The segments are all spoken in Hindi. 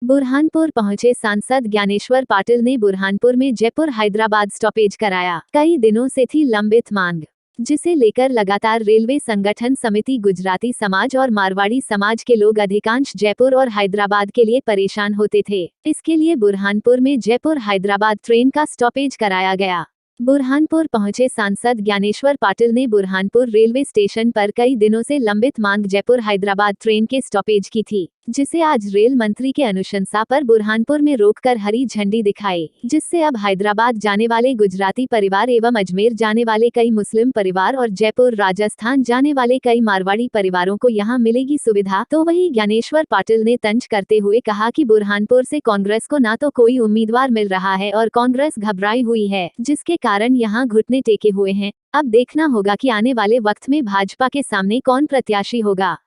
बुरहानपुर पहुंचे सांसद ज्ञानेश्वर पाटिल ने बुरहानपुर में जयपुर हैदराबाद स्टॉपेज कराया। कई दिनों से थी लंबित मांग, जिसे लेकर लगातार रेलवे संगठन समिति, गुजराती समाज और मारवाड़ी समाज के लोग अधिकांश जयपुर और हैदराबाद के लिए परेशान होते थे। इसके लिए बुरहानपुर में जयपुर हैदराबाद ट्रेन का स्टॉपेज कराया गया। बुरहानपुर पहुंचे सांसद ज्ञानेश्वर पाटिल ने बुरहानपुर रेलवे स्टेशन पर कई दिनों से लंबित मांग जयपुर हैदराबाद ट्रेन के स्टॉपेज की थी, जिसे आज रेल मंत्री के अनुशंसा पर बुरहानपुर में रोककर हरी झंडी दिखाई, जिससे अब हैदराबाद जाने वाले गुजराती परिवार एवं अजमेर जाने वाले कई मुस्लिम परिवार और जयपुर राजस्थान जाने वाले कई मारवाड़ी परिवारों को यहां मिलेगी सुविधा। तो वहीं ज्ञानेश्वर पाटिल ने तंज करते हुए कहा कि बुरहानपुर से कांग्रेस को ना तो कोई उम्मीदवार मिल रहा है और कांग्रेस घबराई हुई है, जिसके कारण यहां घुटने टेके हुए हैं। अब देखना होगा कि आने वाले वक्त में भाजपा के सामने कौन प्रत्याशी होगा।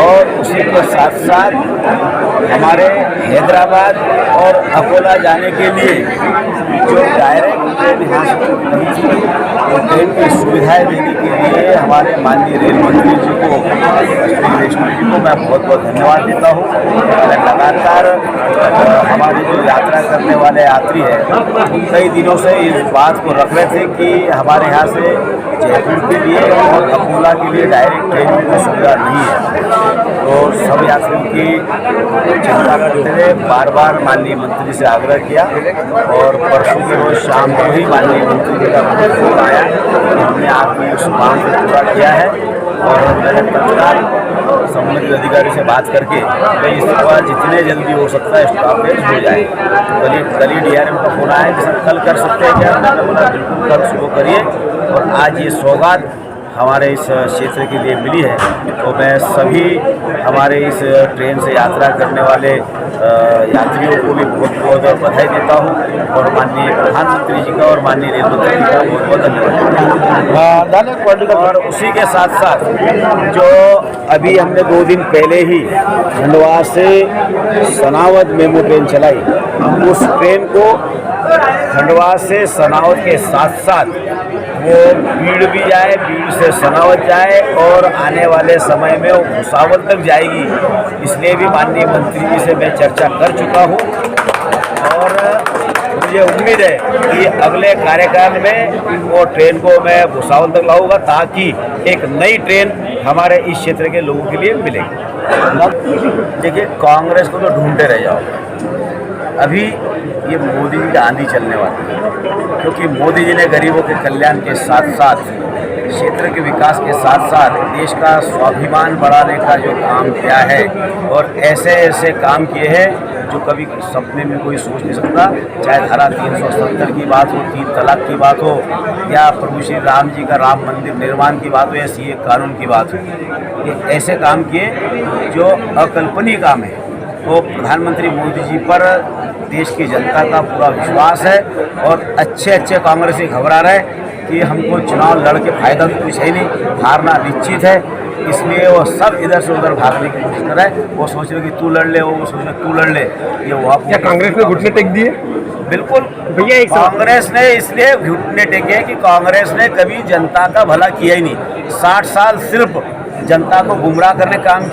और उसी के साथ साथ हमारे हैदराबाद और अकोला जाने के लिए जो डायरेक्ट ट्रेन यहाँ से ट्रेन की सुविधाएं देने के लिए हमारे माननीय रेल मंत्री जी को, श्री वैष्णव जी को मैं बहुत बहुत धन्यवाद देता हूँ। लगातार हमारी जो यात्रा करने वाले यात्री हैं कई दिनों से इस बात को रख रहे थे कि हमारे यहाँ से जयपुर के लिए और अकोला के लिए डायरेक्ट ट्रेन की सुविधा नहीं है। तो सब यात्रियों की चिंता करते हुए बार बार माननीय मंत्री से आग्रह किया और परसों के रोज शाम को ही माननीय मंत्री जी का फोन आया कि हमने आपकी उस मांग को पूरा किया है और मैंने तत्काल संबंधित अधिकारी से बात करके भाई इस बार जितने जल्दी हो सकता है स्टॉपेज हो जाए। कल ही DRM का फोन आया कि सर कल कर सकते हैं क्या? मैंने बोला बिल्कुल कल सुबह करिए। और आज ये सौगात हमारे इस क्षेत्र के लिए मिली है, तो मैं सभी हमारे इस ट्रेन से यात्रा करने वाले यात्रियों को भी बहुत बहुत बधाई देता हूँ और माननीय प्रधानमंत्री जी का और माननीय रेल मंत्री जी का बहुत बहुत धन्यवाद। और उसी के साथ साथ जो अभी हमने 2 दिन पहले ही खंडवा से सनावद मेमू ट्रेन चलाई, उस ट्रेन को खंडवा से सनावद के साथ साथ वो भीड़ भी जाए, भीड़ से सनावद जाए और आने वाले समय में वो भुसावल तक जाएगी। इसलिए भी माननीय मंत्री जी से मैं चर्चा कर चुका हूँ और मुझे उम्मीद है कि अगले कार्यकाल में वो ट्रेन को मैं भुसावल तक लाऊंगा ताकि एक नई ट्रेन हमारे इस क्षेत्र के लोगों के लिए मिलेगी। देखिए, कांग्रेस को तो ढूंढते रह जाओ, अभी ये मोदी जी का आंधी चलने वाली है, क्योंकि मोदी जी ने गरीबों के कल्याण के साथ साथ क्षेत्र के विकास के साथ साथ देश का स्वाभिमान बढ़ाने का जो काम किया है और ऐसे ऐसे काम किए हैं जो कभी सपने में कोई सोच नहीं सकता। चाहे धारा 370 की बात हो, 3 तलाक की बात हो, या प्रभु श्री राम जी का राम मंदिर निर्माण की बात हो, या CA कानून की बात हो, ये ऐसे काम किए जो अकल्पनीय काम है। तो प्रधानमंत्री मोदी जी पर देश की जनता का पूरा विश्वास है और अच्छे अच्छे कांग्रेसी घबरा रहे कि हमको चुनाव लड़ के फायदा तो कुछ है नहीं, हारना निश्चित है। इसलिए वो सब इधर से उधर भागने की कोशिश कर रहे हैं। वो सोच रहे कि तू लड़ ले, वो सोच रहे तू लड़ ले। ये वो क्या कांग्रेस ने घुटने टेक दिए? बिल्कुल भैया, कांग्रेस ने इसलिए घुटने टेके कि कांग्रेस ने कभी जनता का भला किया ही नहीं। 60 साल सिर्फ जनता को गुमराह करने काम